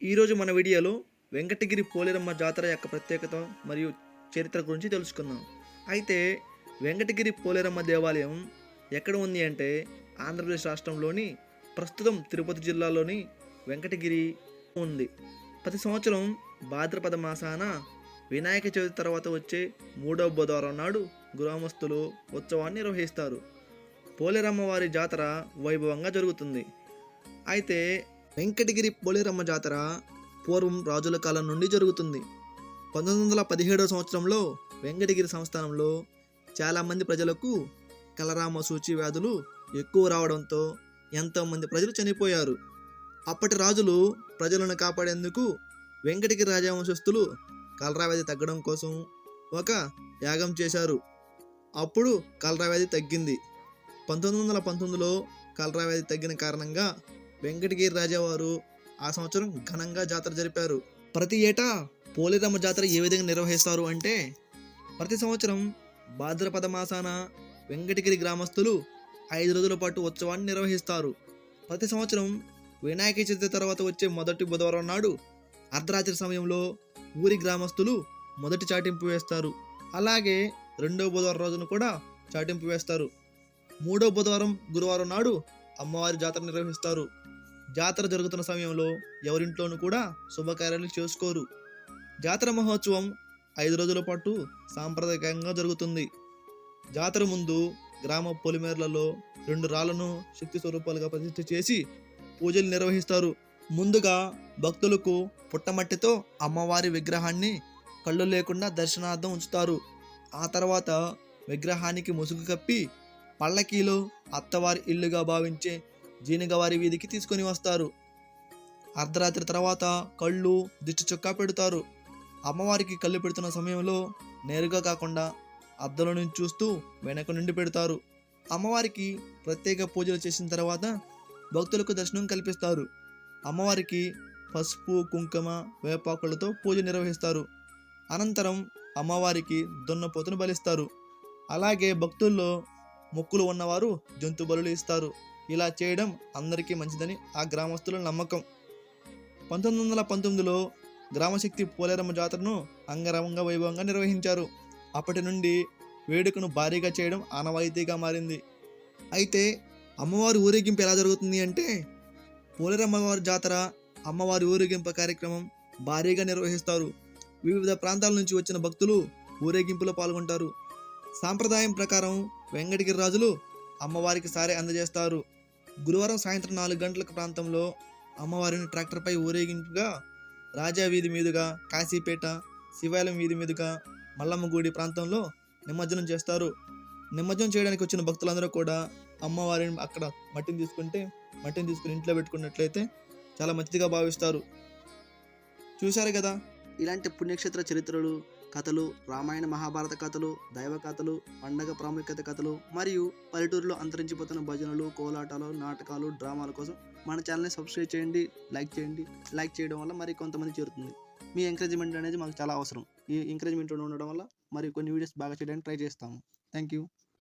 ఈరోజు మన వీడియోలో వెంకటగిరి పోలేరమ్మ జాతర యొక్క ప్రత్యేకత మరియు చరిత్ర గురించి తెలుసుకుందాం. అయితే వెంకటగిరి పోలేరమ్మ దేవాలయం ఎక్కడ ఉంది అంటే ఆంధ్రప్రదేశ్ రాష్ట్రంలోని ప్రస్తుతం తిరుపతి జిల్లాలోని వెంకటగిరి ఉంది. ప్రతి సంవత్సరం భాద్రపద మాసాన వినాయక చవితి తర్వాత వచ్చే మూడవ బుధవారం నాడు గ్రామస్తులు ఉత్సవాన్ని నిర్వహిస్తారు. పోలేరమ్మ వారి జాతర వైభవంగా జరుగుతుంది. అయితే వెంకటగిరి పోలేరమ్మ జాతర పూర్వం రాజుల కాలం నుండి జరుగుతుంది. 1917 సంవత్సరంలో వెంకటగిరి సంస్థానంలో చాలామంది ప్రజలకు కలరామ సూచి వ్యాధులు ఎక్కువ రావడంతో ఎంతోమంది ప్రజలు చనిపోయారు. అప్పటి రాజులు ప్రజలను కాపాడేందుకు వెంకటగిరి రాజవంశస్థులు కలరా వ్యాధి తగ్గడం కోసం ఒక యాగం చేశారు. అప్పుడు కలరా వ్యాధి తగ్గింది. 1919లో కలరా వ్యాధి తగ్గిన కారణంగా వెంకటగిరి రాజావారు ఆ సంవత్సరం ఘనంగా జాతర జరిపారు. ప్రతి ఏటా పోలేరమ్మ జాతర ఏ విధంగా నిర్వహిస్తారు అంటే ప్రతి సంవత్సరం భాద్రపద మాసాన వెంకటగిరి గ్రామస్తులు 5 రోజుల పాటు ఉత్సవాన్ని నిర్వహిస్తారు. ప్రతి సంవత్సరం వినాయక చవితి తర్వాత వచ్చే మొదటి బుధవారం నాడు అర్ధరాత్రి సమయంలో ఊరి గ్రామస్తులు మొదటి చాటింపు వేస్తారు. అలాగే రెండవ బుధవారం రోజున కూడా చాటింపు వేస్తారు. మూడో బుధవారం గురువారం నాడు అమ్మవారి జాతర నిర్వహిస్తారు. జాతర జరుగుతున్న సమయంలో ఎవరింట్లోనూ కూడా శుభకార్యాలు చేసుకోరు. జాతర మహోత్సవం 5 రోజుల పాటు సాంప్రదాయకంగా జరుగుతుంది. జాతర ముందు గ్రామ పొలిమేర్లలో 2 రాళ్లను శక్తి స్వరూపాలుగా ప్రతిష్ఠ చేసి పూజలు నిర్వహిస్తారు. ముందుగా భక్తులకు పుట్టమట్టితో అమ్మవారి విగ్రహాన్ని కళ్ళు లేకుండా దర్శనార్థం ఉంచుతారు. ఆ తర్వాత విగ్రహానికి ముసుగు కప్పి పల్లకీలో అత్తవారి ఇల్లుగా భావించే జీనగవారి వీధికి తీసుకొని వస్తారు. అర్ధరాత్రి తర్వాత కళ్ళు దిష్టి చొక్కా పెడతారు. అమ్మవారికి కళ్ళు పెడుతున్న సమయంలో నేరుగా కాకుండా అద్దంలో నుంచి చూస్తూ వెనక నుండి పెడతారు. అమ్మవారికి ప్రత్యేక పూజలు చేసిన తర్వాత భక్తులకు దర్శనం కల్పిస్తారు. అమ్మవారికి పసుపు కుంకుమ వేపాకులతో పూజ నిర్వహిస్తారు. అనంతరం అమ్మవారికి దున్నపోతును బలిస్తారు. అలాగే భక్తుల్లో మొక్కులు ఉన్నవారు జంతు బలులు ఇస్తారు. ఇలా చేయడం అందరికీ మంచిదని ఆ గ్రామస్తుల నమ్మకం. 1919లో గ్రామశక్తి పోలేరమ్మ జాతరను అంగరంగ వైభవంగా నిర్వహించారు. అప్పటి నుండి వేడుకను భారీగా చేయడం ఆనవాయితీగా మారింది. అయితే అమ్మవారి ఊరేగింపు ఎలా జరుగుతుంది అంటే పోలేరమ్మవారి జాతర అమ్మవారి ఊరేగింపు కార్యక్రమం భారీగా నిర్వహిస్తారు. వివిధ ప్రాంతాల నుంచి వచ్చిన భక్తులు ఊరేగింపులో పాల్గొంటారు. సాంప్రదాయం ప్రకారం వెంకటగిరి రాజులు అమ్మవారికి సారె అందజేస్తారు. గురువారం సాయంత్రం 4 గంటల ప్రాంతంలో అమ్మవారిని ట్రాక్టర్పై ఊరేగింపుగా రాజా వీధి మీదుగా కాశీపేట శివాలయం వీధి మీదుగా మల్లమ్మగుడి ప్రాంతంలో నిమజ్జనం చేస్తారు. నిమజ్జనం చేయడానికి వచ్చిన భక్తులందరూ కూడా అమ్మవారిని అక్కడ మట్టిని తీసుకుని ఇంట్లో పెట్టుకున్నట్లయితే చాలా మంచిదిగా భావిస్తారు. చూశారు కదా, ఇలాంటి పుణ్యక్షేత్ర చరిత్రలు, కథలు, రామాయణ మహాభారత కథలు, దైవ కథలు, పండగ ప్రాముఖ్యత కథలు మరియు పల్లెటూరులో అంతరించిపోతున్న భజనలు, కోలాటాలు, నాటకాలు, డ్రామాల కోసం మన ఛానల్ని సబ్స్క్రైబ్ చేయండి, లైక్ చేయండి. లైక్ చేయడం వల్ల మరి కొంతమంది చేరుతుంది. మీ ఎంకరేజ్మెంట్ అనేది మాకు చాలా అవసరం. ఈ ఎంకరేజ్మెంట్ ఉండడం వల్ల మరి కొన్ని వీడియోస్ బాగా చేయడానికి ట్రై చేస్తాము. Thank you.